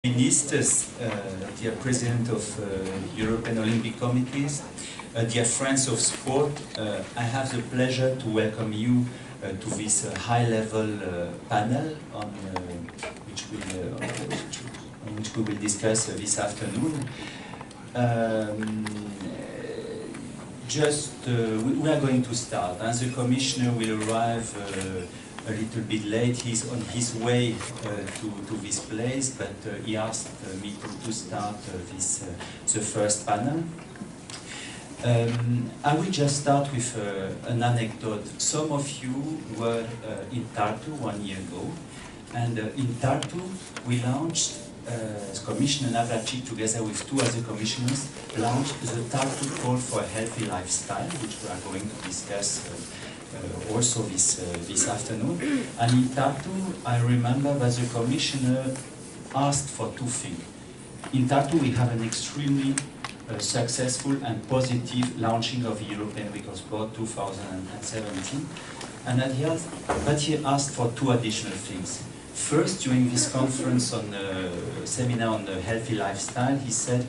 Ministers, dear President of European Olympic Committees, dear friends of sport, I have the pleasure to welcome you to this high-level panel on which we will discuss this afternoon. We are going to start, and the Commissioner will arrive a little bit late. He's on his way to this place, but he asked me to start the first panel. I will just start with an anecdote. Some of you were in Tartu 1 year ago, and in Tartu we launched, Commissioner Navracic together with 2 other commissioners launched the Tartu Call for a Healthy Lifestyle, which we are going to discuss also this afternoon. And in Tartu, I remember that the Commissioner asked for 2 things. In Tartu we have an extremely successful and positive launching of the European Week of Sport 2017, and but he asked for 2 additional things. First, during this conference on the seminar on the healthy lifestyle, he said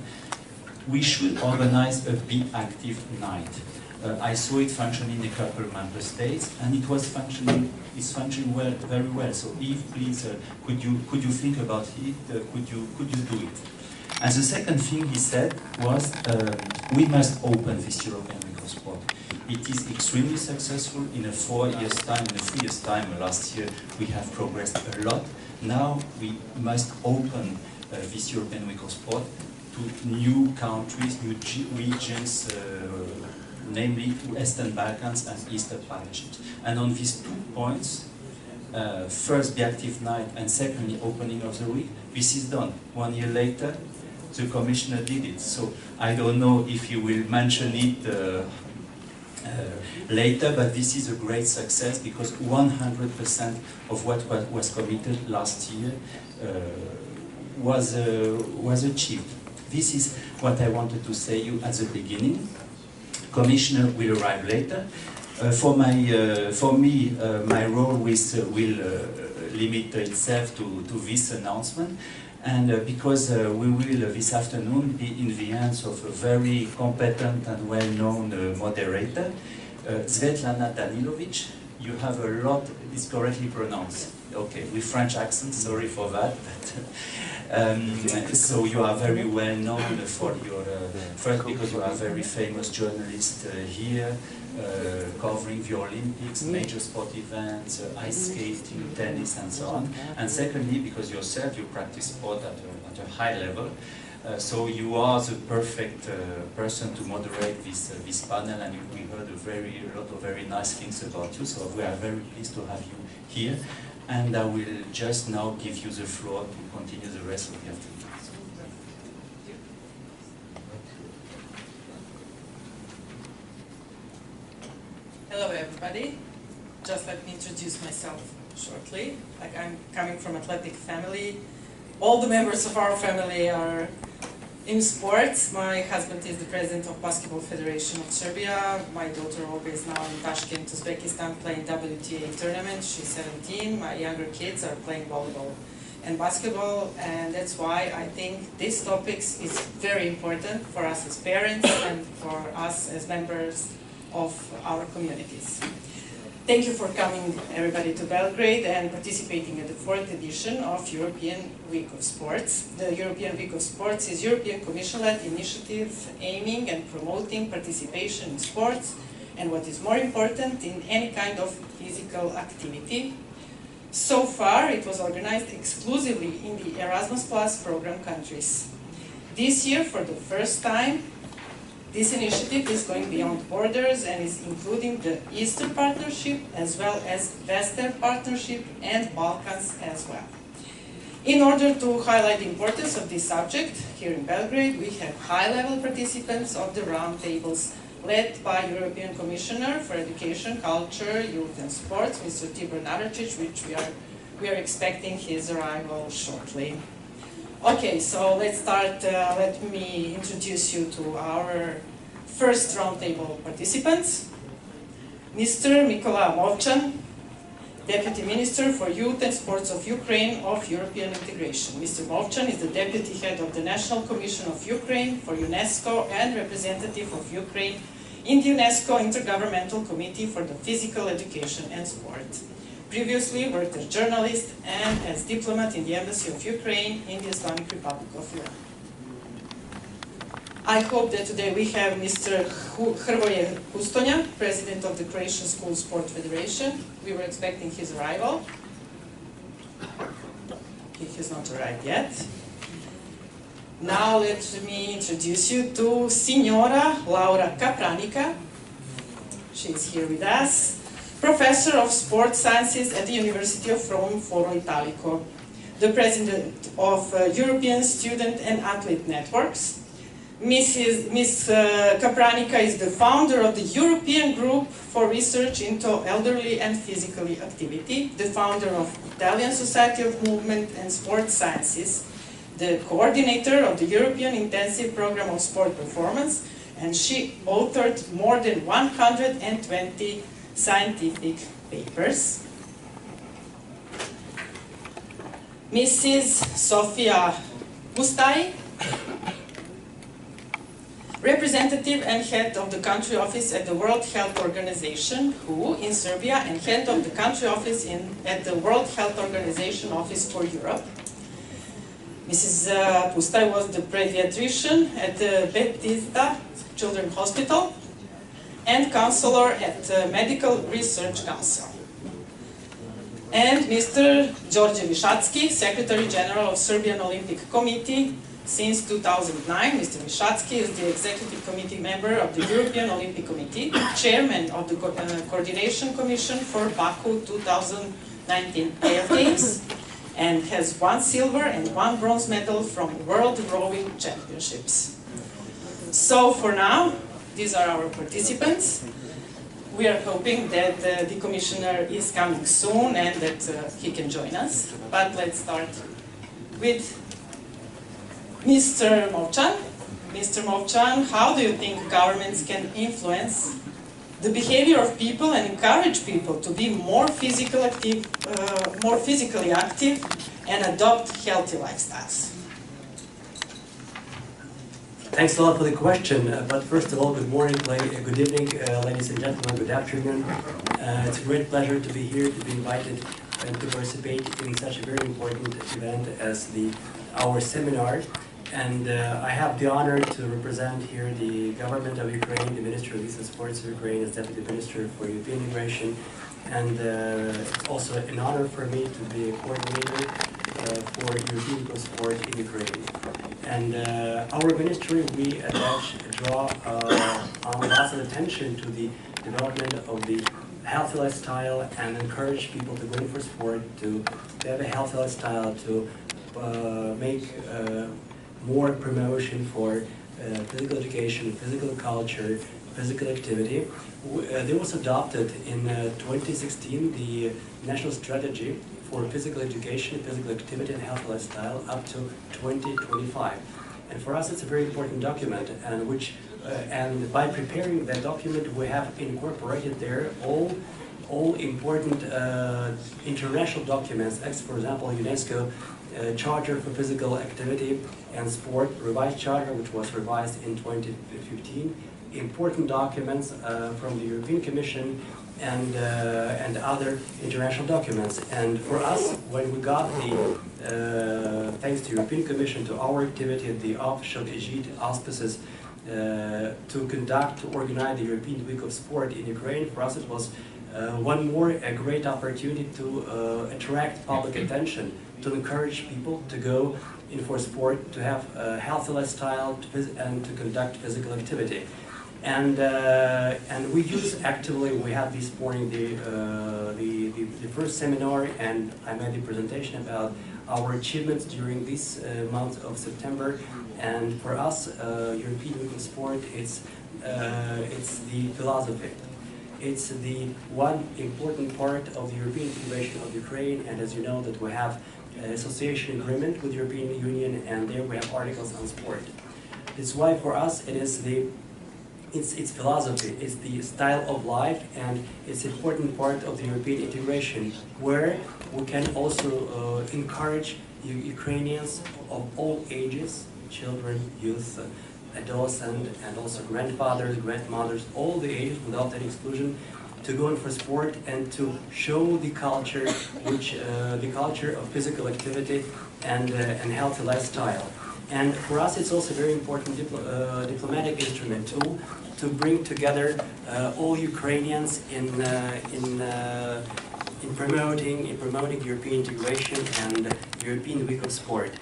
we should organize a Be Active night. I saw it functioning in a couple of member states, and it's functioning well, very well. So, Yves, please, could you think about it? Could you do it? And the second thing he said was, we must open this European Week of Sport. It is extremely successful. In a 3 years' time, last year, we have progressed a lot. Now we must open this European Week of Sport to new countries, new regions, namely to Western Balkans and Eastern Partnerships. And on these 2 points, first Be Active Night and secondly opening of the week, this is done. 1 year later, the Commissioner did it. So I don't know if you will mention it later, but this is a great success because 100% of what was committed last year was achieved. This is what I wanted to say you at the beginning. Commissioner will arrive later. For me, my role will limit itself to this announcement. And because we will this afternoon be in the hands of a very competent and well-known moderator, Svetlana Danilovic. You have a lot, it's correctly pronounced. Okay, with French accent, sorry for that. But, so you are very well known for your, first because you are a very famous journalist here, covering the Olympics, major sport events, ice skating, tennis, and so on. And secondly, because yourself you practice sport at a high level, so you are the perfect person to moderate this panel, and we heard a lot of very nice things about you. So we are very pleased to have you here, and I will just now give you the floor to continue the rest of the afternoon. Hello everybody, just let me introduce myself shortly. Like, I'm coming from athletic family. All the members of our family are in sports. My husband is the president of Basketball Federation of Serbia. My daughter Olga is now in Tashkent, Uzbekistan, playing WTA tournament. She's 17. My younger kids are playing volleyball and basketball, and that's why I think this topic is very important for us as parents and for us as members of our communities. Thank you for coming, everybody, to Belgrade and participating in the 4th edition of European Week of Sports. The European Week of Sports is European Commission-led initiative aiming and promoting participation in sports and, what is more important, in any kind of physical activity. So far, it was organized exclusively in the Erasmus Plus program countries. This year, for the first time, this initiative is going beyond borders and is including the Eastern Partnership as well as Western Partnership and Balkans as well. In order to highlight the importance of this subject, here in Belgrade we have high-level participants of the roundtables led by European Commissioner for Education, Culture, Youth and Sports, Mr. Tibor Navracic, which we are expecting his arrival shortly. Okay, so let's start. Let me introduce you to our first roundtable participants. Mr. Mikola Movchan, Deputy Minister for Youth and Sports of Ukraine of European Integration. Mr. Movchan is the Deputy Head of the National Commission of Ukraine for UNESCO and representative of Ukraine in the UNESCO Intergovernmental Committee for the Physical Education and Sport. Previously worked as journalist and as diplomat in the Embassy of Ukraine in the Islamic Republic of Iran. I hope that today we have Mr. Hrvoje Kustonja, President of the Croatian School Sport Federation. We were expecting his arrival. He has not arrived yet. Now let me introduce you to Signora Laura Capranica. She is here with us. Professor of Sports Sciences at the University of Rome, Foro Italico. The President of European Student and Athlete Networks. Ms. Capranica is the founder of the European Group for Research into Elderly and Physically Activity, the founder of Italian Society of Movement and Sports Sciences, the coordinator of the European Intensive Program of Sport Performance, and she authored more than 120 scientific papers. Mrs. Sofia Pustai, representative and head of the country office at the World Health Organization, WHO in Serbia, and head of the country office at the World Health Organization Office for Europe. Mrs. Pustai was the pediatrician at the Bethesda Children's Hospital and counselor at the Medical Research Council. And Mr. Đorđe Višatski, Secretary General of Serbian Olympic Committee. Since 2009, Mr. Višatski is the Executive Committee member of the European Olympic Committee, Chairman of the Coordination Commission for Baku 2019 Games, and has 1 silver and 1 bronze medal from World Rowing Championships. So for now, these are our participants. We are hoping that the Commissioner is coming soon and that he can join us. But let's start with Mr. Movchan. Mr. Movchan, how do you think governments can influence the behavior of people and encourage people to be more physically active and adopt healthy lifestyles? Thanks a lot for the question. But first of all, good morning, good evening, ladies and gentlemen, good afternoon. It's a great pleasure to be here, to be invited and to participate in such a very important event as our seminar. And I have the honor to represent here the government of Ukraine, the Ministry of Youth and Sports of Ukraine as Deputy Minister for European Integration. And it's also an honor for me to be a coordinator for European sport in Ukraine. And our ministry, we draw on lots of attention to the development of the healthy lifestyle and encourage people to go in for sport, to have a healthy lifestyle, to make more promotion for physical education, physical culture, physical activity. There was adopted in 2016 the National Strategy for Physical Education, Physical Activity and Healthy Lifestyle up to 2025. And for us it's a very important document, and by preparing that document we have incorporated there all important international documents, for example UNESCO Charter for Physical Activity and Sport, revised charter, which was revised in 2015, important documents from the European Commission and other international documents. And for us, when we got the, thanks to the European Commission, to our activity, the official auspices to organize the European Week of Sport in Ukraine, for us it was a great opportunity to attract public attention, to encourage people to go in for sport, to have a healthy lifestyle, and to conduct physical activity. And we use actively. We had this morning the first seminar, and I made the presentation about our achievements during this month of September. And for us, European Week of Sport, it's the philosophy. It's the one important part of the European integration of Ukraine, and as you know that we have an association agreement with the European Union, and there we have articles on sport. It's why for us it is the its philosophy, it's the style of life, and it's an important part of the European integration, where we can also encourage Ukrainians of all ages, children, youth, adolescent, and also grandfathers, grandmothers, all the ages without any exclusion, to go in for sport and to show the culture, the culture of physical activity and healthy lifestyle. And for us, it's also a very important diplomatic instrument tool to bring together all Ukrainians in promoting European integration and European Week of Sport.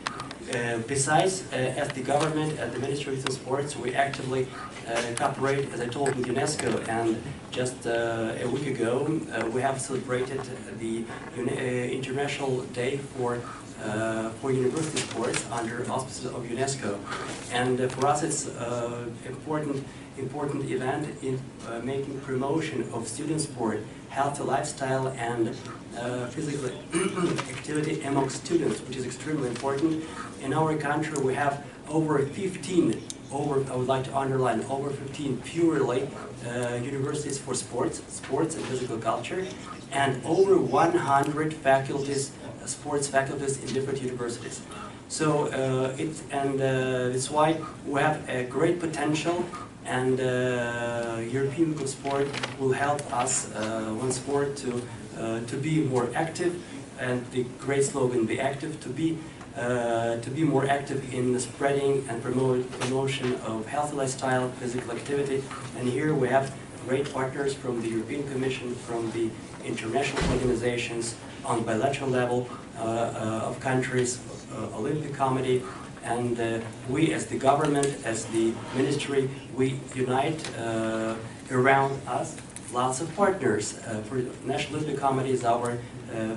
Besides, as the government, at the Ministry of Youth and Sports, we actively cooperate, as I told, with UNESCO, and just a week ago we have celebrated the International Day for university sports under auspices of UNESCO. And for us it's important event in making promotion of student sport, healthy lifestyle, and physical activity among students, which is extremely important. In our country we have over 15, I would like to underline, over 15 purely universities for sports and physical culture, and over 100 faculties, sports faculties in different universities. So it's why we have a great potential, and European Week of Sport will help us once more to be more active, and the great slogan, "Be active," to be more active in the spreading and promotion of healthy lifestyle, physical activity. And here we have great partners from the European Commission, from the international organizations on bilateral level of countries, Olympic Committee, and we as the government, as the ministry, we unite around us lots of partners. For National Olympic Committee is our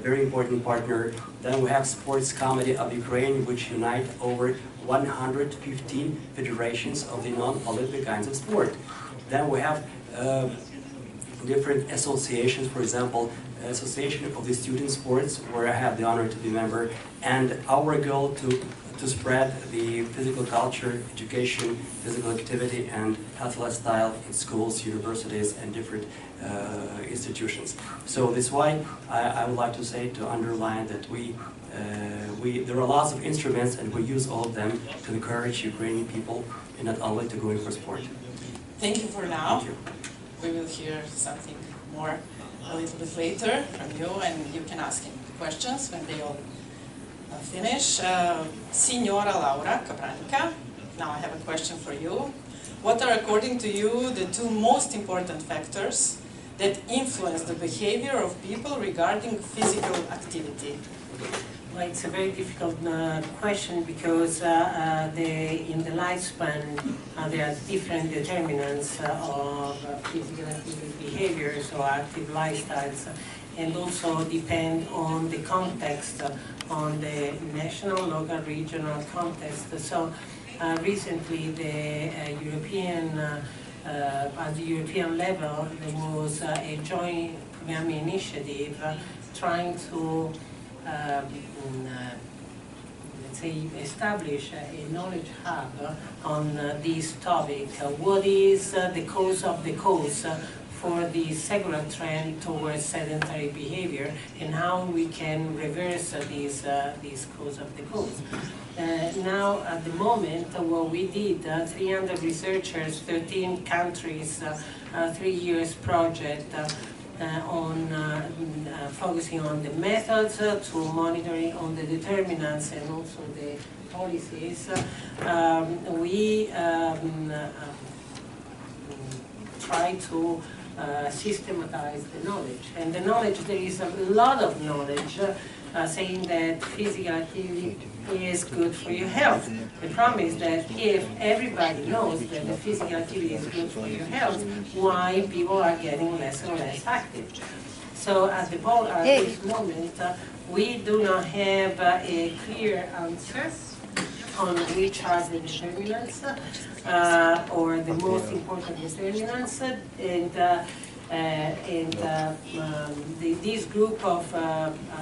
very important partner. Then we have Sports Committee of Ukraine, which unite over 115 federations of the non-Olympic kinds of sport. Then we have different associations, for example, Association of the Student Sports, where I have the honor to be a member, and our goal to spread the physical culture, education, physical activity, and healthy lifestyle in schools, universities, and different institutions. So that's why I would like to say, to underline that there are lots of instruments, and we use all of them to encourage Ukrainian people, and not only to go in for sport. Thank you for now. Thank you. We will hear something more a little bit later from you, and you can ask him questions when they all finish. Signora Laura Capranica, now I have a question for you. What are, according to you, the two most important factors that influence the behavior of people regarding physical activity? Well, it's a very difficult question, because in the lifespan there are different determinants of physical activity behaviors or active lifestyles, and also depend on the context, on the national, local, regional context. So recently at the European level, there was a joint programming initiative trying to let's say, establish a knowledge hub on this topic. What is the cause of the cause for the secular trend towards sedentary behavior, and how we can reverse this cause of the cause. Now, at the moment, what we did, 300 researchers, 13 countries, 3 years project, focusing on the methods, to monitoring on the determinants and also the policies. We try to systematize the knowledge. And the knowledge, there is a lot of knowledge saying that physical activity is good for your health. The problem is that if everybody knows that the physical activity is good for your health, why people are getting less and less active? So at this moment, we do not have a clear answer on which are the determinants or the most important determinants, and this group of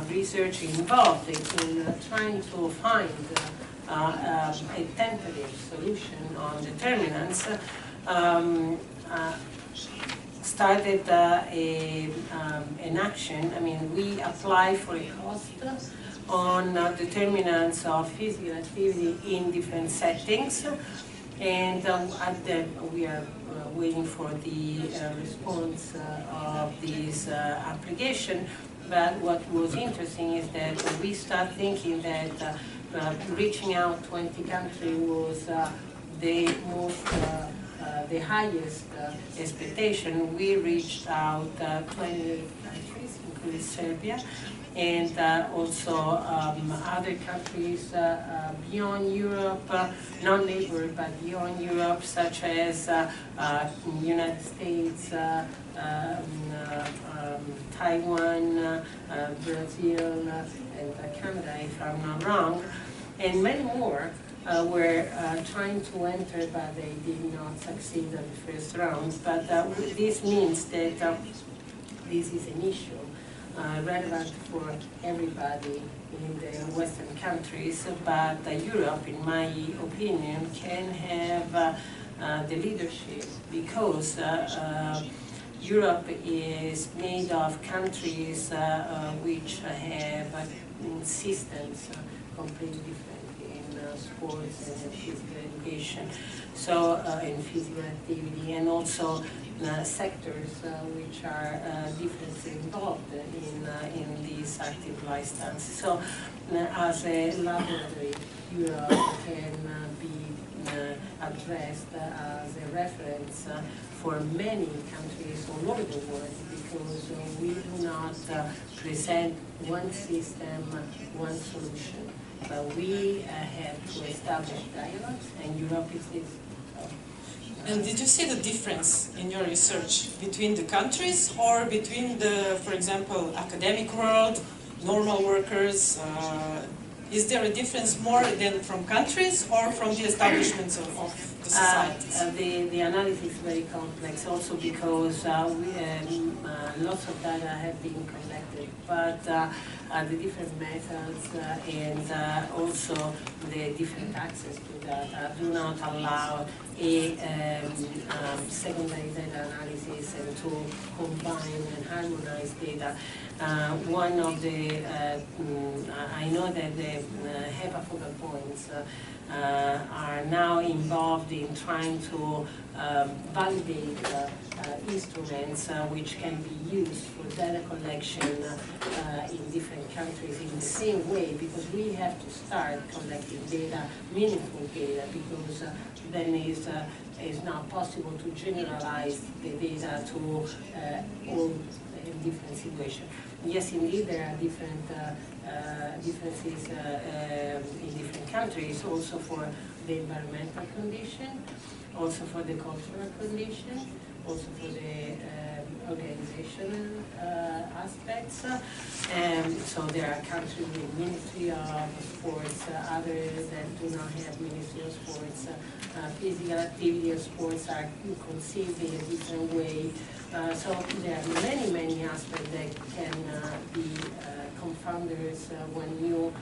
research involved in trying to find a tentative solution on determinants started an action. I mean, we apply for a cost on determinants of physical activity in different settings, and we are waiting for the response of this application. But what was interesting is that we start thinking that reaching out 20 countries was the most the highest expectation. We reached out 28 countries, including Serbia, and also other countries beyond Europe, not neighbor, but beyond Europe, such as United States, Taiwan, Brazil, and Canada, if I'm not wrong, and many more. Were trying to enter, but they did not succeed in the first round. But this means that this is an issue relevant for everybody in the Western countries, but Europe, in my opinion, can have the leadership because Europe is made of countries which have systems completely different. Sports and physical education, so in physical activity, and also sectors which are differently involved in these active lifestyles. So, as a laboratory, Europe can be addressed as a reference for many countries all over the world, because we do not present one system, one solution. But we have to establish dialogues, and Europe is this. And did you see the difference in your research between the countries or between the, for example, academic world, normal workers? Is there a difference more than from countries or from the establishments of the societies? The analysis is very complex, also because lots of data have been collected, but the different methods and also the different access to data do not allow a secondary data analysis and to combine and harmonize data. One of the, I know that the HEPA focal points are now involved in trying to validate instruments which can be used for data collection in different countries in the same way, because we have to start collecting data, meaningful data, because then it's not possible to generalize the data to all different situations. Yes, indeed, there are different differences in different countries, also for the environmental condition, also for the cultural condition, also for the organizational aspects. So there are countries with Ministry of Sports, others that do not have Ministry of Sports. Physical activity of sports are conceived in a different way. So there are many, many aspects that can be confounders when you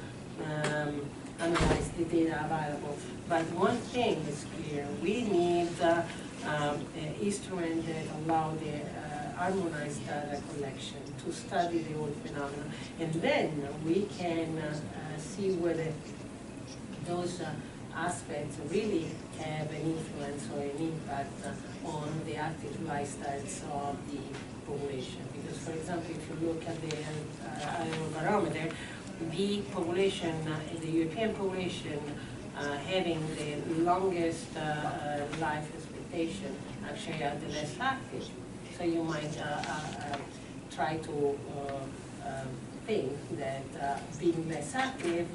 analyze the data available. But one thing is clear: we need an instrument that allow the harmonized data collection to study the whole phenomenon, and then we can see whether those aspects really have an influence or an impact on the active lifestyles of the population. Because, for example, if you look at the Eurobarometer, the population, the European population, having the longest life expectation, actually are the less active. So you might try to think that being less active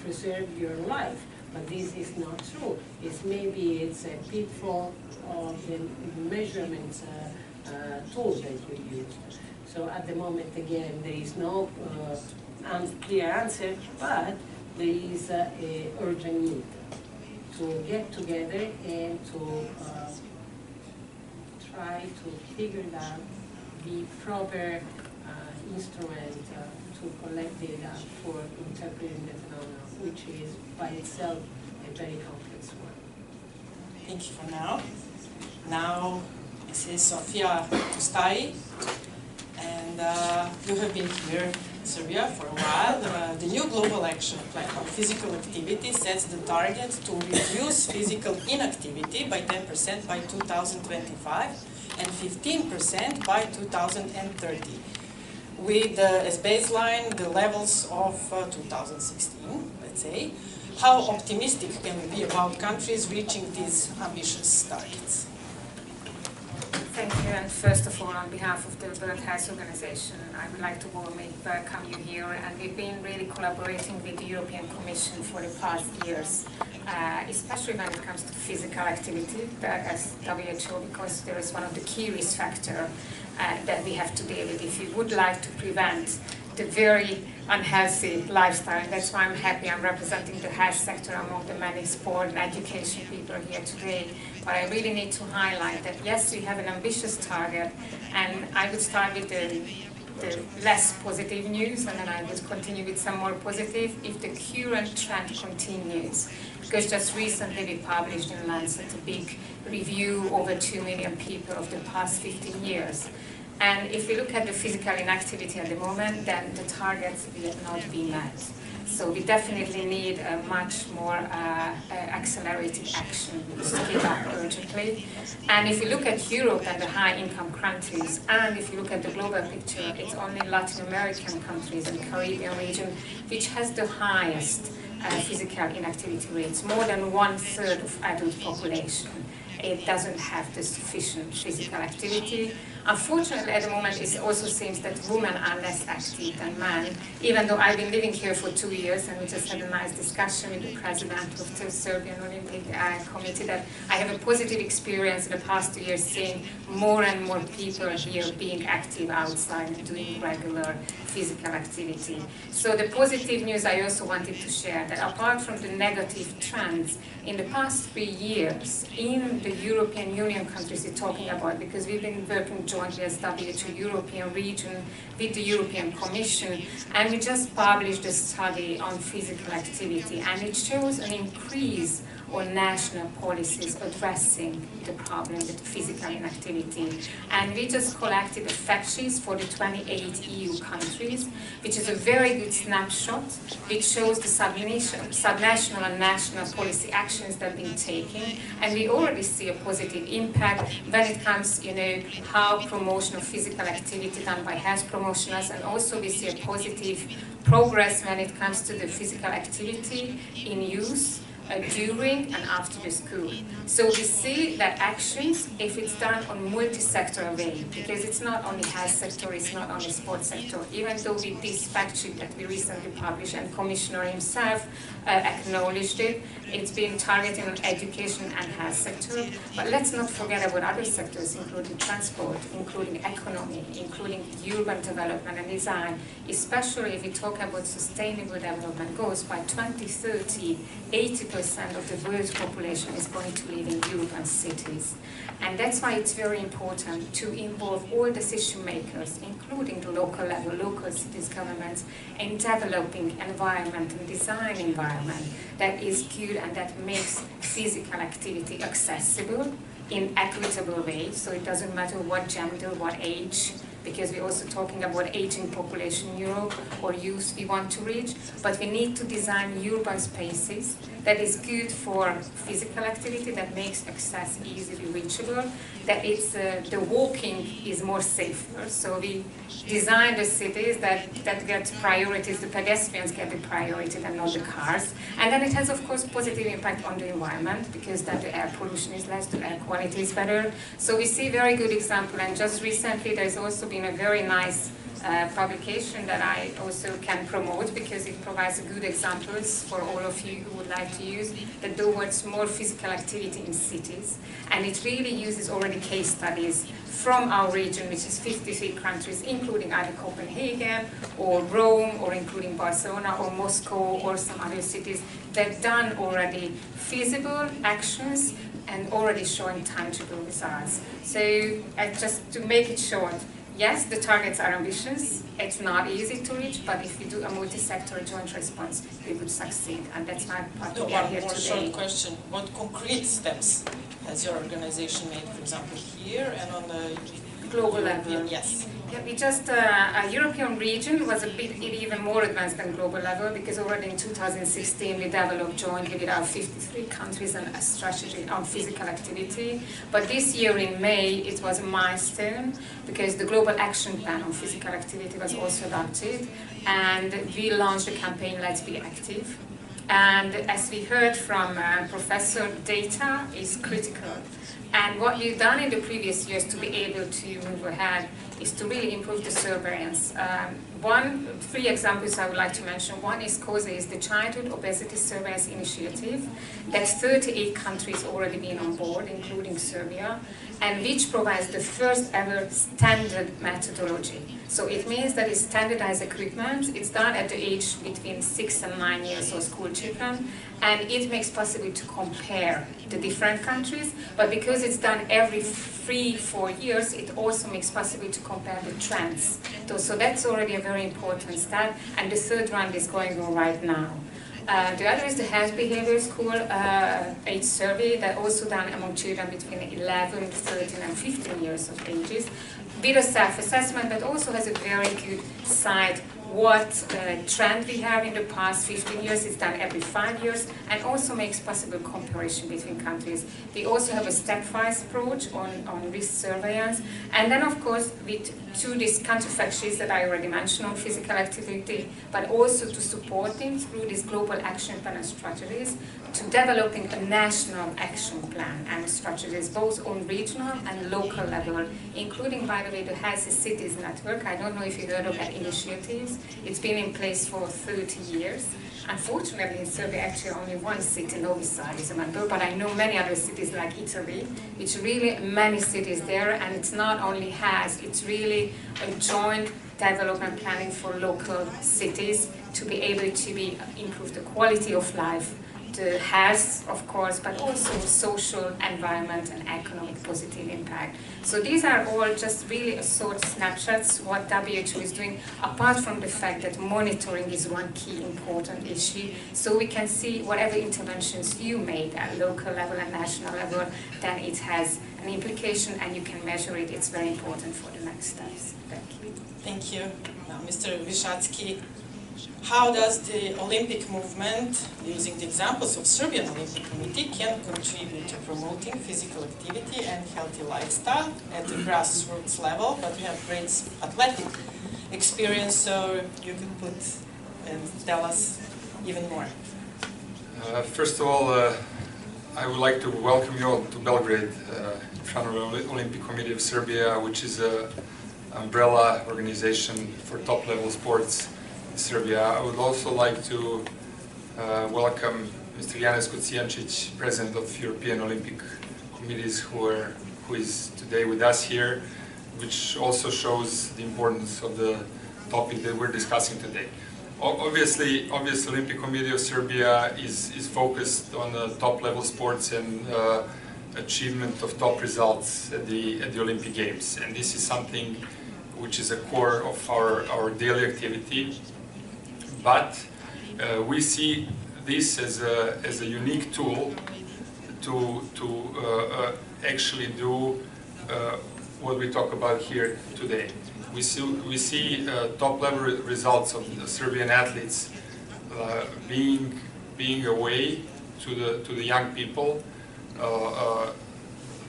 preserves your life. But this is not true. Maybe it's a pitfall of the measurement tool that you use. So at the moment, again, there is no clear answer, but there is an urgent need to get together and to try to figure out the proper instrument to collect data for interpreting the phenomenon, which is by itself a very complex one. Thank you for now. Now, this is Sofia Tustai, and you have been here in Serbia for a while. The new Global Action Plan on Physical Activity sets the target to reduce physical inactivity by 10% by 2025 and 15% by 2030, with as baseline the levels of 2016, let's say. How optimistic can we be about countries reaching these ambitious targets? Thank you, and first of all, on behalf of the World Health Organization, I would like to warmly welcome you here, and we've been really collaborating with the European Commission for the past years, especially when it comes to physical activity as WHO, because there is one of the key risk factors that we have to deal with if we would like to prevent the very unhealthy lifestyle. That's why I'm happy I'm representing the health sector among the many sport and education people here today. But I really need to highlight that yes, we have an ambitious target, and I would start with the less positive news, and then I would continue with some more positive if the current trend continues. Because just recently we published in Lancet a big review over 2 million people of the past 15 years. And if we look at the physical inactivity at the moment, then the targets will not be met. So we definitely need a much more accelerated action to speed up urgently. And if you look at Europe and the high-income countries, and if you look at the global picture, it's only Latin American countries and Caribbean region which has the highest physical inactivity rates, more than 1/3 of adult population. It doesn't have the sufficient physical activity. Unfortunately, at the moment, it also seems that women are less active than men, even though I've been living here for 2 years, and we just had a nice discussion with the president of the Serbian Olympic Committee that I have a positive experience in the past 2 years seeing more and more people here being active outside and doing regular physical activity. So the positive news I also wanted to share that apart from the negative trends, in the past 3 years, in the European Union countries we're talking about, because we've been working jointly as WHO European region with the European Commission, and we just published a study on physical activity, and it shows an increase on national policies addressing the problem with physical inactivity. And we just collected the fact sheets for the 28 EU countries, which is a very good snapshot, which shows the subnational and national policy actions that have been taken. And we already see a positive impact when it comes, how promotion of physical activity done by health promotionals, and also we see a positive progress when it comes to the physical activity in use during and after the school. So we see that actions, if it's done on multi-sectoral way, because it's not only health sector, it's not only sports sector, even though with this fact sheet that we recently published and Commissioner himself acknowledged it, it's been targeted on education and health sector, but let's not forget about other sectors, including transport, including economy, including urban development and design, especially if we talk about sustainable development goals. By 2030, 80% of the world's population is going to live in urban cities. And that's why it's very important to involve all decision makers, including the local level, local cities governments, in developing environment and design environment that is good and that makes physical activity accessible in equitable way. So it doesn't matter what gender, what age, because we're also talking about aging population in Europe or youth we want to reach, but we need to design urban spaces that is good for physical activity, that makes access easily reachable, that it's, the walking is more safer. So we design the cities that get priorities, the pedestrians get the priority and not the cars. And then it has, of course, positive impact on the environment, because then the air pollution is less, the air quality is better. So we see very good example, and just recently there's also been a very nice publication that I also can promote, because it provides good examples for all of you who would like to use, that towards more physical activity in cities. And it really uses already case studies from our region, which is 53 countries, including either Copenhagen or Rome, or including Barcelona or Moscow or some other cities that done already feasible actions and already showing tangible results. So just to make it short, Yes, the targets are ambitious. It's not easy to reach, but if you do a multi-sector joint response, we would succeed, and that's why part we are One here more today. short question. What concrete steps has your organization made, for example, here and on the Global European- level. Yes. Yeah, we just, a European region was a bit even more advanced than global level, because already in 2016 we developed jointly with our 53 countries a strategy on physical activity. But this year in May it was a milestone, because the Global Action Plan on Physical Activity was also adopted, and we launched a campaign, Let's Be Active. And as we heard from Professor, data is critical. And what we've done in the previous years to be able to move ahead is to really improve the surveillance. Three examples I would like to mention. One is COSE, is the Childhood Obesity Surveillance Initiative. That's 38 countries already been on board, including Serbia, and which provides the first ever standard methodology. So it means that it's standardized equipment. It's done at the age between 6 and 9 years old school children, and it makes possible to compare the different countries. But because it's done every 3-4 years, it also makes possible to compare the trends. So that's already a very important step, and the third round is going on right now. The other is the Health Behavior School age survey that also done among children between 11, 13 and 15 years of ages. Bit of self-assessment, but also has a very good side what trend we have in the past 15 years. It's done every 5 years, and also makes possible comparison between countries. We also have a stepwise approach on risk surveillance, and then of course with these country fact sheets that I already mentioned on physical activity, but also to supporting through these global action plan and strategies to developing a national action plan and strategies both on regional and local level, including, by the way, the Healthy Cities Network. I don't know if you heard of that initiative. It's been in place for 30 years. Unfortunately, in Serbia, actually only one city, Novi Sad, is a member, but I know many other cities like Italy, which really many cities there, and it's not only it's really a joint development planning for local cities to be able to improve the quality of life, the health, of course, but also social, environment, and economic positive impact. So these are all just really a sort of snapshots what WHO is doing, apart from the fact that monitoring is one key important issue. So we can see whatever interventions you made at local level and national level, then it has an implication and you can measure it. It's very important for the next steps. Thank you. Thank you. Now, Mr. Vishatsky, how does the Olympic movement, using the examples of Serbian Olympic Committee, can contribute to promoting physical activity and healthy lifestyle at the grassroots level? But we have great athletic experience, so you can put and tell us even more. First of all, I would like to welcome you all to Belgrade in front of the Olympic Committee of Serbia, which is an umbrella organization for top-level sports in Serbia. I would also like to welcome Mr. Janez Kocijančić, President of European Olympic Committees, who is today with us here, which also shows the importance of the topic that we're discussing today. Obviously, Olympic Committee of Serbia is focused on the top-level sports and achievement of top results at the Olympic Games, and this is something which is a core of our daily activity. But we see this as a unique tool to actually do what we talk about here today. We see top-level results of the Serbian athletes being a way to the young people.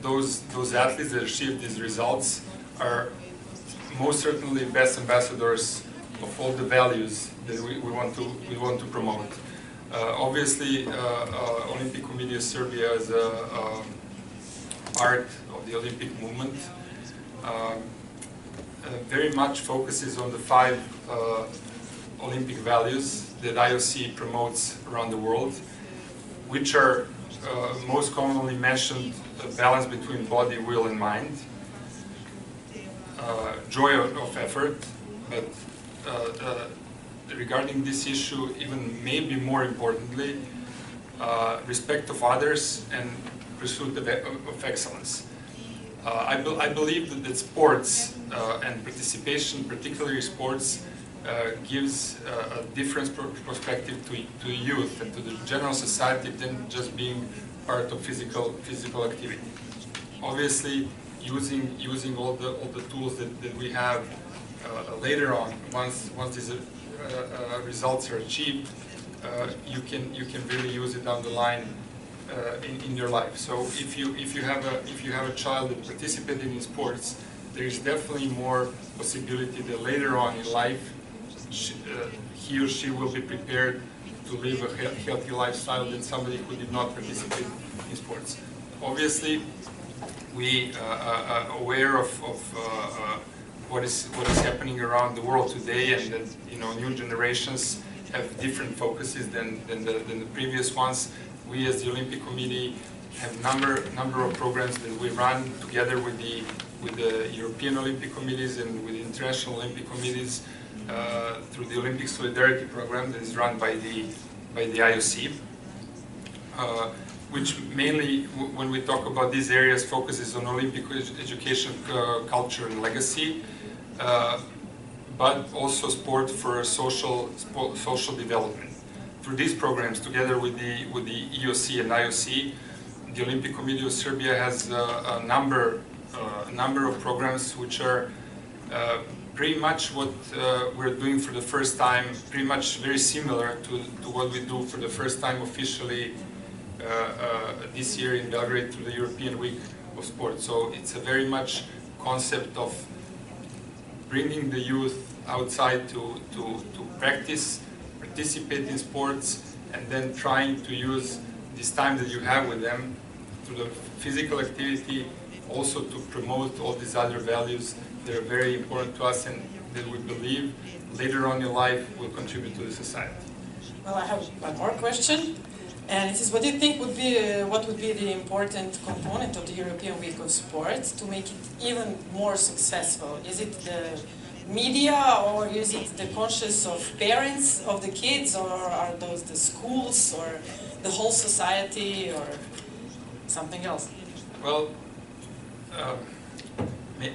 Those athletes that achieve these results are most certainly best ambassadors of all the values that we want to promote. Obviously, Olympic Committee of Serbia is a part of the Olympic movement. Very much focuses on the 5 Olympic values that IOC promotes around the world, which are most commonly mentioned: a balance between body, will, and mind, joy of effort, but regarding this issue, even maybe more importantly, respect of others and pursuit of excellence. I believe that sports and participation, particularly sports, gives a different perspective to youth and to the general society than just being part of physical activity. Obviously, using all the tools that we have later on, once these results are achieved, you can really use it down the line in your life. So if you have a child that participated in sports, there is definitely more possibility that later on in life he or she will be prepared to live a healthy lifestyle than somebody who did not participate in sports. Obviously, we are aware of what is happening around the world today, and that new generations have different focuses than the previous ones. We as the Olympic Committee have number of programs that we run together with the European Olympic Committees and with the International Olympic Committees through the Olympic Solidarity Program that is run by the IOC, which mainly, when we talk about these areas, focuses on Olympic education, culture and legacy, but also sport for social development. Through these programs, together with the EOC and IOC, the Olympic Committee of Serbia has a number of programs which are pretty much what we're doing for the first time, pretty much very similar to what we do for the first time officially this year in Belgrade through the European Week of Sport. So it's a very much concept of bringing the youth outside to practice, participate in sports, and then trying to use this time that you have with them through the physical activity also to promote all these other values that are very important to us and that we believe later on in life will contribute to the society. Well, I have one more question, and it is: what do you think would be the important component of the European Week of Sports to make it even more successful? Is it the media, or is it the conscience of parents of the kids, or are those the schools, or the whole society, or something else? Well,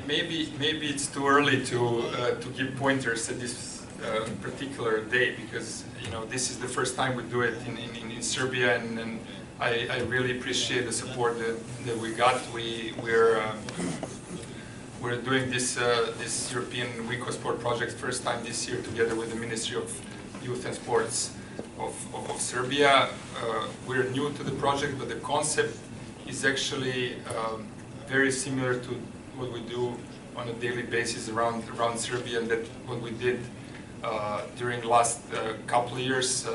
maybe it's too early to give pointers at this particular day, because this is the first time we do it in Serbia, and I really appreciate the support that we got. We're doing this European Week of Sport project first time this year together with the Ministry of Youth and Sports of Serbia. We're new to the project, but the concept is actually very similar to what we do on a daily basis around Serbia, and that what we did during the last couple of years.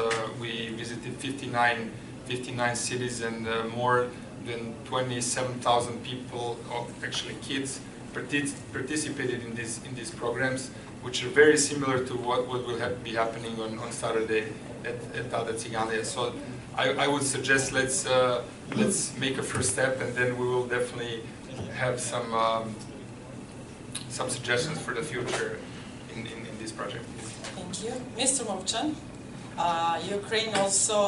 We visited 59 cities, and more than 27,000 people, actually kids, participated in these programs, which are very similar to what will be happening on Saturday at Tada Ciganlija. So I would suggest let's make a first step, and then we will definitely have some suggestions for the future in this project. Thank you. Mr. Movchan, Ukraine also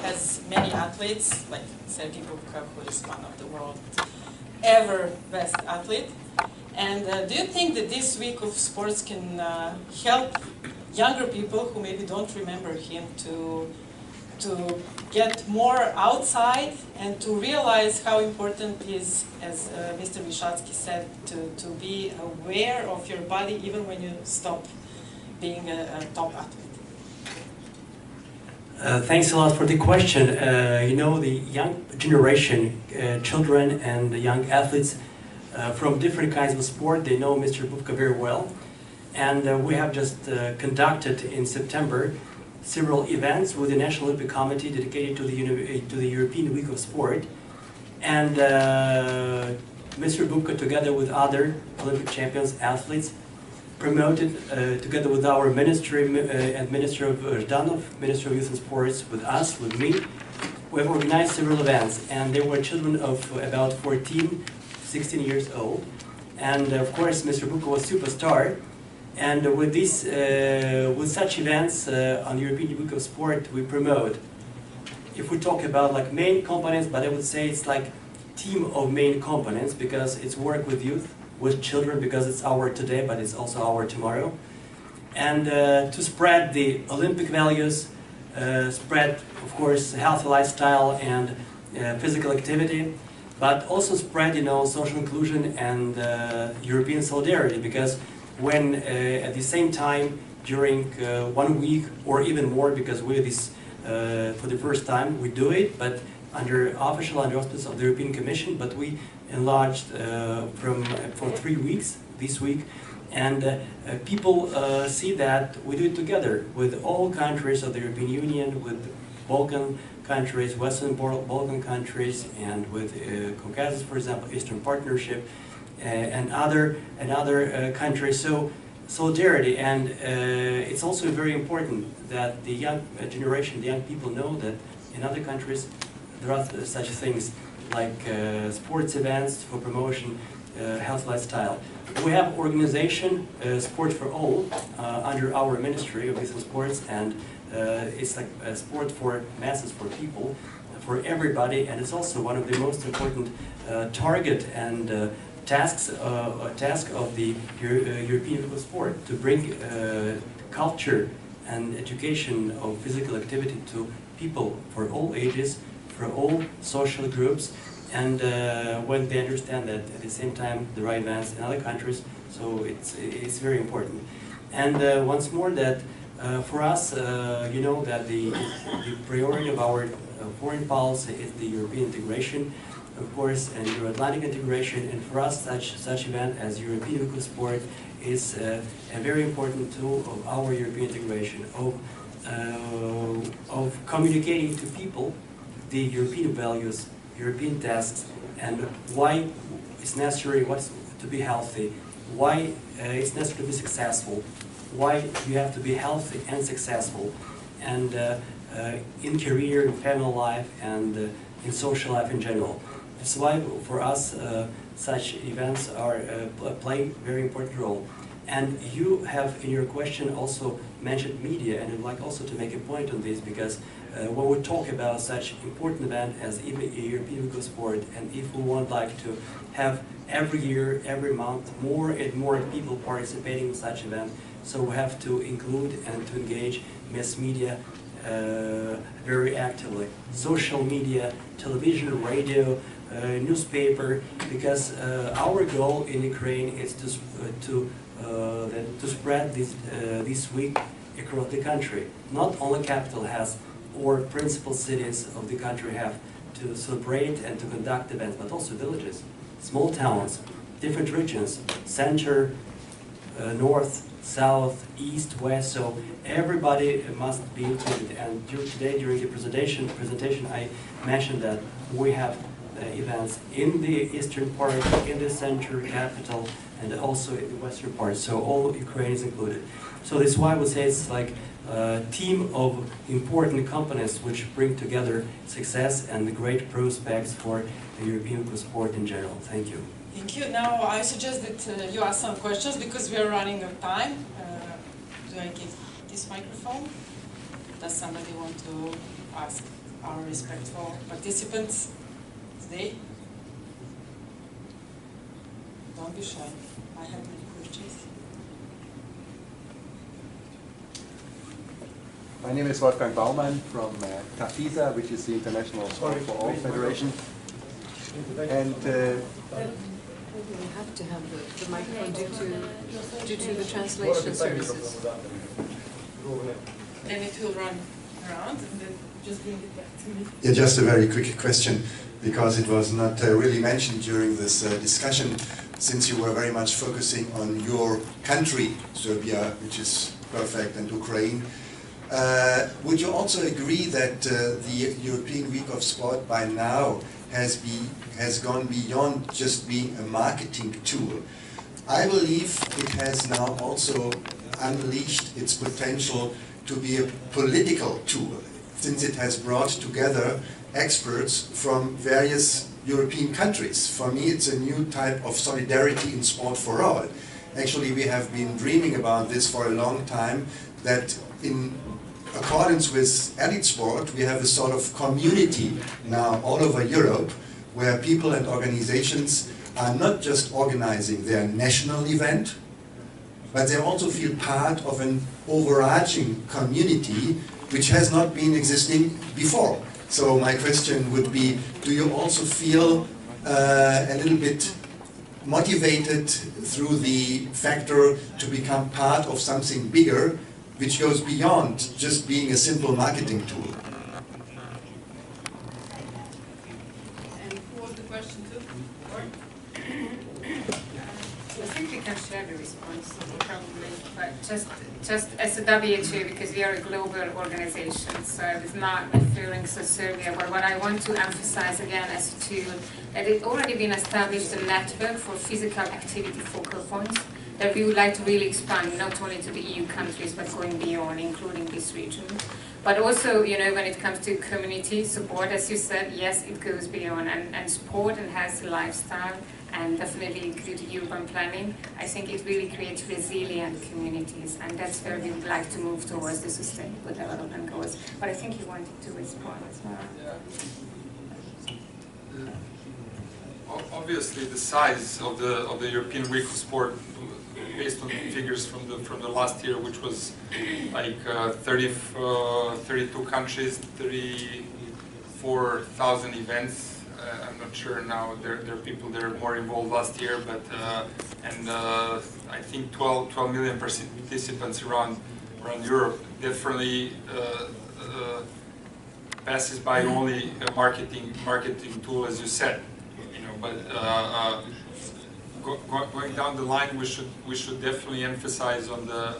has many athletes, like Sergei Bubka, who is one of the world's ever best athlete. And do you think that this week of sports can help younger people who maybe don't remember him to get more outside and to realize how important it is, as Mr. Vishatsky said, to be aware of your body even when you stop being a top athlete? Thanks a lot for the question. The young generation, children and young athletes from different kinds of sport, they know Mr. Bubka very well. And we have just conducted in September several events with the National Olympic Committee dedicated to the European Week of Sport. And Mr. Bubka, together with other Olympic champions, athletes, promoted, together with our ministry and Minister of Zhdanov, Minister of Youth and Sports, with us, with me, we have organized several events. And there were children of about 14, 16 years old. And of course, Mr. Bubka was a superstar. And with such events on the European Week of Sport, we promote. If we talk about like main components, but I would say it's like team of main components because it's work with youth, with children, because it's our today, but it's also our tomorrow. And to spread the Olympic values, spread, of course, healthy lifestyle and physical activity, but also spread, social inclusion and European solidarity, because when at the same time during 1 week or even more, because we're this for the first time we do it, but under official auspices of the European Commission, but we enlarged for 3 weeks this week, and people see that we do it together with all countries of the European Union, with Balkan countries, Western Balkan countries, and with Caucasus, for example, Eastern Partnership, and other countries. So solidarity, and it's also very important that the young generation, the young people know that in other countries there are such things like sports events for promotion, health lifestyle. We have organization, Sport for All, under our Ministry of Youth and Sports, and it's like a sport for masses, for people, for everybody, and it's also one of the most important target and task of the European sport, to bring culture and education of physical activity to people for all ages, for all social groups, and when they understand that at the same time there are events in other countries, so it's very important. And once more that for us, you know that the priority of our foreign policy is the European integration, of course, and Euro-Atlantic integration, and for us such event as European Youth Sport is a very important tool of our European integration, of communicating to people the European values, European tasks, and why it's necessary to be healthy, why it's necessary to be successful, why you have to be healthy and successful, and in career, in family life, and in social life in general. That's why for us such events play a very important role. And you have in your question also mentioned media, and I'd like also to make a point on this, because when we talk about such important event as European Youth Sport, and if we would like to have every year, every month, more and more people participating in such event, so we have to include and to engage mass media very actively. Social media, television, radio, newspaper, because our goal in Ukraine is to spread this week across the country. Not only capital has or principal cities of the country have to celebrate and to conduct events, but also villages, small towns, different regions, center, north, south, east, west, so everybody must be included. And today during the presentation I mentioned that we have events in the eastern part, in the center, capital, and also in the western part, so all Ukraine is included. So that's why I would say it's like a team of important companies which bring together success and great prospects for the European sport in general. Thank you. Thank you. Now I suggest that you ask some questions because we are running out of time. Do I give this microphone? Does somebody want to ask our respectful participants today? Don't be shy. I have many questions. My name is Wolfgang Baumann from TAFISA, which is the International Sport for All Federation. And we have to have the microphone due to the translation services. Then it will run around and then just bring it back to me. Yeah, just a very quick question, because it was not really mentioned during this discussion, since you were very much focusing on your country, Serbia, which is perfect, and Ukraine. Would you also agree that the European Week of Sport by now has gone beyond just being a marketing tool? I believe it has now also unleashed its potential to be a political tool, since it has brought together experts from various European countries. For me, it's a new type of solidarity in sport for all. Actually, we have been dreaming about this for a long time, that in accordance with elite sport, we have a sort of community now all over Europe, where people and organizations are not just organizing their national event, but they also feel part of an overarching community which has not been existing before. So my question would be, do you also feel a little bit motivated through the factor to become part of something bigger, which goes beyond just being a simple marketing tool? And who was the question to? I think we can share the response, probably, but just as a WHO, because we are a global organization, so I was not referring to Serbia, but what I want to emphasize again as a tool, that it's already been established a network for physical activity focal points that we would like to really expand, not only to the EU countries, but going beyond, including this region. But also, you know, when it comes to community support, as you said, yes, it goes beyond, and sport and health lifestyle, and definitely include urban planning. I think it really creates resilient communities, and that's where we would like to move towards the sustainable development goals. But I think you wanted to respond as well. Obviously, the size of the European Week of Sport, based on figures from the last year, which was like 32 countries, 34,000 events. I'm not sure now. There are people that are more involved last year, but I think 12 million participants around Europe definitely passes by only a marketing tool, as you said. You know, but going down the line, we should definitely emphasize on the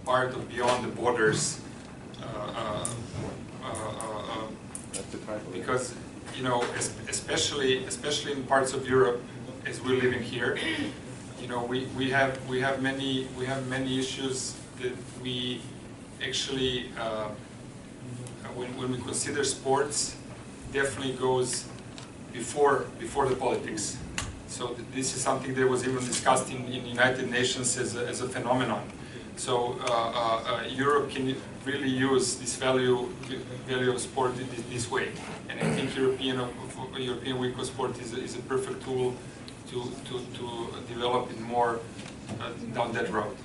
part of beyond the borders. Because, you know, especially in parts of Europe, as we're living here, you know, we have many issues that we actually when we consider sports, definitely goes before the politics. So this is something that was even discussed in United Nations as a phenomenon. So Europe can really use this value of sport in this way, and I think European Week of Sport is a perfect tool to develop it more down that road.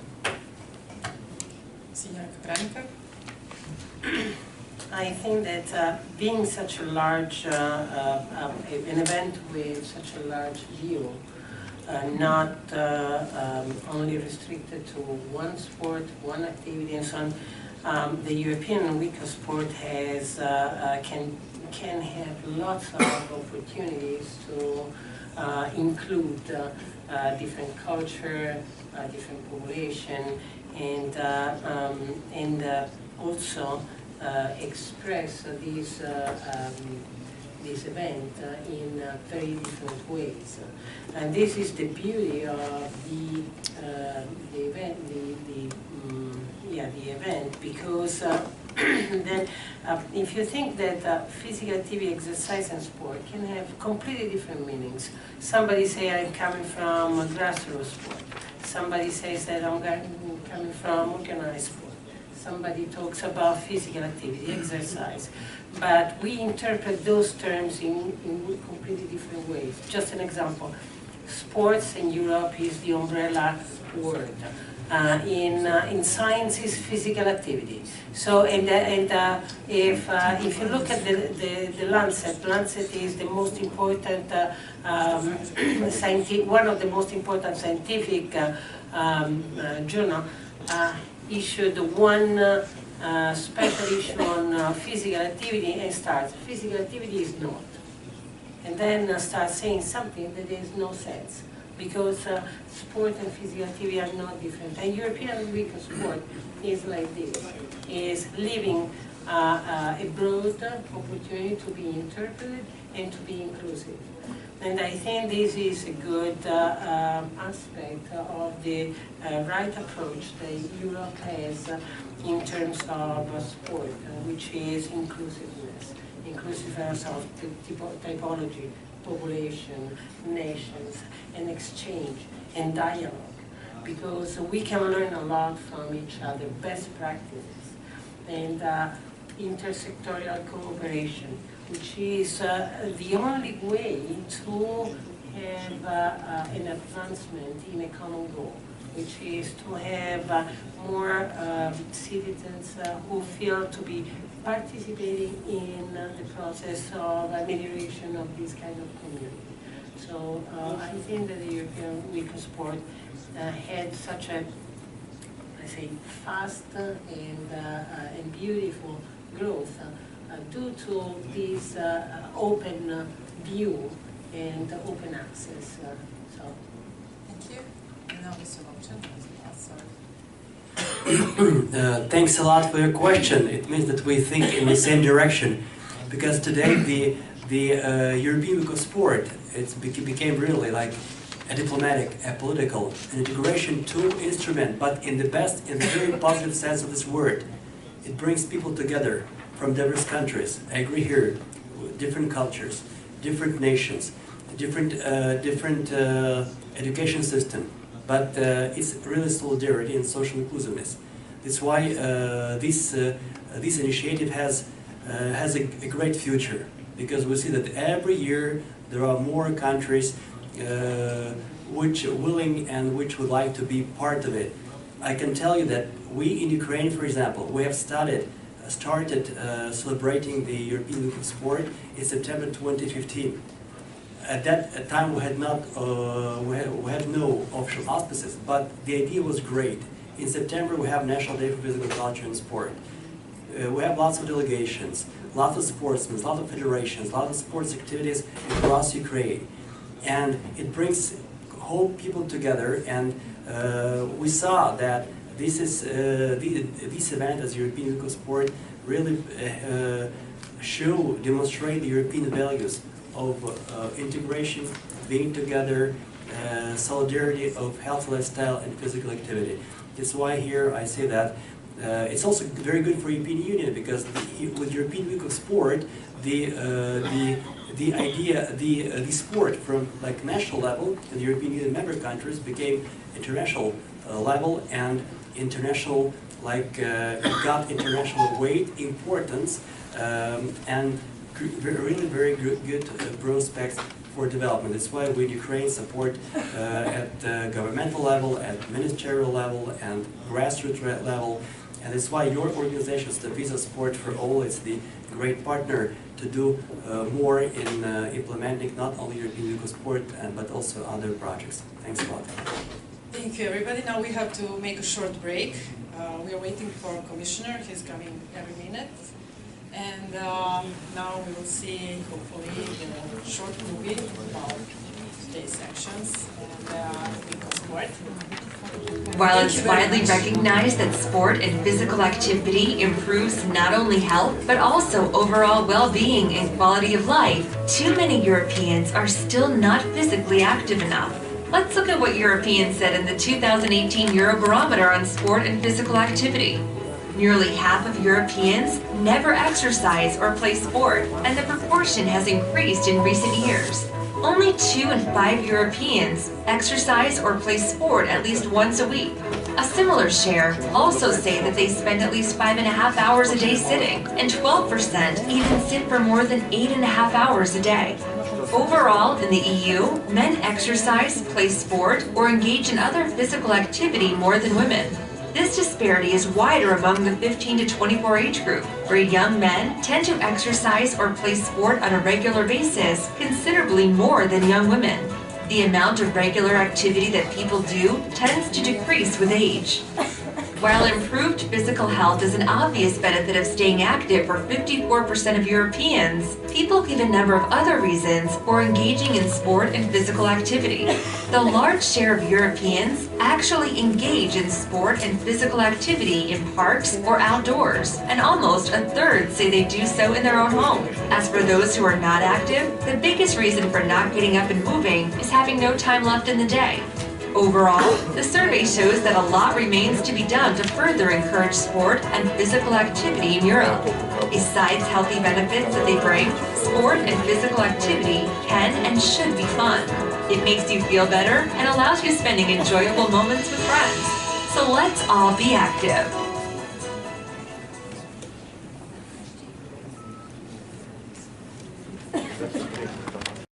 I think that being such a large, an event with such a large view, not only restricted to one sport, one activity and so on, the European Week of Sport has, can have lots of opportunities to include different culture, different population, and also express this event in very different ways. And this is the beauty of the event, the event, because then if you think that physical activity, exercise and sport can have completely different meanings. Somebody say I'm coming from a grassroots sport. Somebody says that I'm coming from organized sport. Somebody talks about physical activity, exercise. But we interpret those terms in completely different ways. Just an example. Sports in Europe is the umbrella word. In science is physical activity. So if you look at the Lancet is the most important one of the most important scientific journal. Issued one special issue on physical activity and starts, physical activity is not. And then starts saying something that makes no sense, because sport and physical activity are not different. And European Week of Sport is like this, is leaving a broad opportunity to be interpreted and to be inclusive. And I think this is a good aspect of the right approach that Europe has in terms of sport, which is inclusiveness. Inclusiveness of typology, population, nations, and exchange, and dialogue. Because we can learn a lot from each other, best practices, and intersectorial cooperation. which is the only way to have an advancement in a common goal, which is to have more citizens who feel to be participating in the process of amelioration of this kind of community. So I think that the European Week of Sport had such a, let's say, fast and beautiful growth due to this open view and open access. So. Thank you. And now Mr. Longchamp. Thanks a lot for your question. It means that we think in the same direction, because today the European Week of Sport became really like a diplomatic, a political, an integration tool, instrument, but in the very positive sense of this word. It brings people together from diverse countries. I agree here, different cultures, different nations, different education system, but it's really solidarity and social inclusiveness. That's why this initiative has a great future, because we see that every year there are more countries which are willing and which would like to be part of it. I can tell you that we in Ukraine, for example, we have started celebrating the European Week of Sport in September 2015. At that time we had no official auspices, but the idea was great. In September we have National Day for Physical Culture and Sport. We have lots of delegations, lots of sportsmen, lots of federations, lots of sports activities across Ukraine. And it brings whole people together, and we saw that this event as European Week of Sport really demonstrate the European values of integration, being together, solidarity of healthy lifestyle and physical activity. That's why here I say that it's also very good for European Union, because with European Week of Sport, the sport from like national level in the European Union member countries became international level, and international got international weight, importance, and really very good prospects for development. That's why we in Ukraine support at governmental level, at ministerial level, and grassroots level. And that's why your organization, the Visa Sport for All, is the great partner to do more in implementing not only European Week of Sport but also other projects. Thanks a lot. Thank you, everybody. Now we have to make a short break. We are waiting for a commissioner. He's coming every minute. And now we will see, hopefully, the short movie about today's actions and Week of Sport. While it's widely recognized that sport and physical activity improves not only health, but also overall well-being and quality of life, too many Europeans are still not physically active enough. Let's look at what Europeans said in the 2018 Eurobarometer on sport and physical activity. Nearly half of Europeans never exercise or play sport, and the proportion has increased in recent years. Only 2 in 5 Europeans exercise or play sport at least once a week. A similar share also say that they spend at least 5.5 hours a day sitting, and 12% even sit for more than 8.5 hours a day. Overall, in the EU, men exercise, play sport, or engage in other physical activity more than women. This disparity is wider among the 15 to 24 age group, where young men tend to exercise or play sport on a regular basis considerably more than young women. The amount of regular activity that people do tends to decrease with age. While improved physical health is an obvious benefit of staying active for 54% of Europeans, people give a number of other reasons for engaging in sport and physical activity. The large share of Europeans actually engage in sport and physical activity in parks or outdoors, and almost a third say they do so in their own home. As for those who are not active, the biggest reason for not getting up and moving is having no time left in the day. Overall, the survey shows that a lot remains to be done to further encourage sport and physical activity in Europe. Besides healthy benefits that they bring, sport and physical activity can and should be fun. It makes you feel better and allows you spending enjoyable moments with friends. So let's all be active.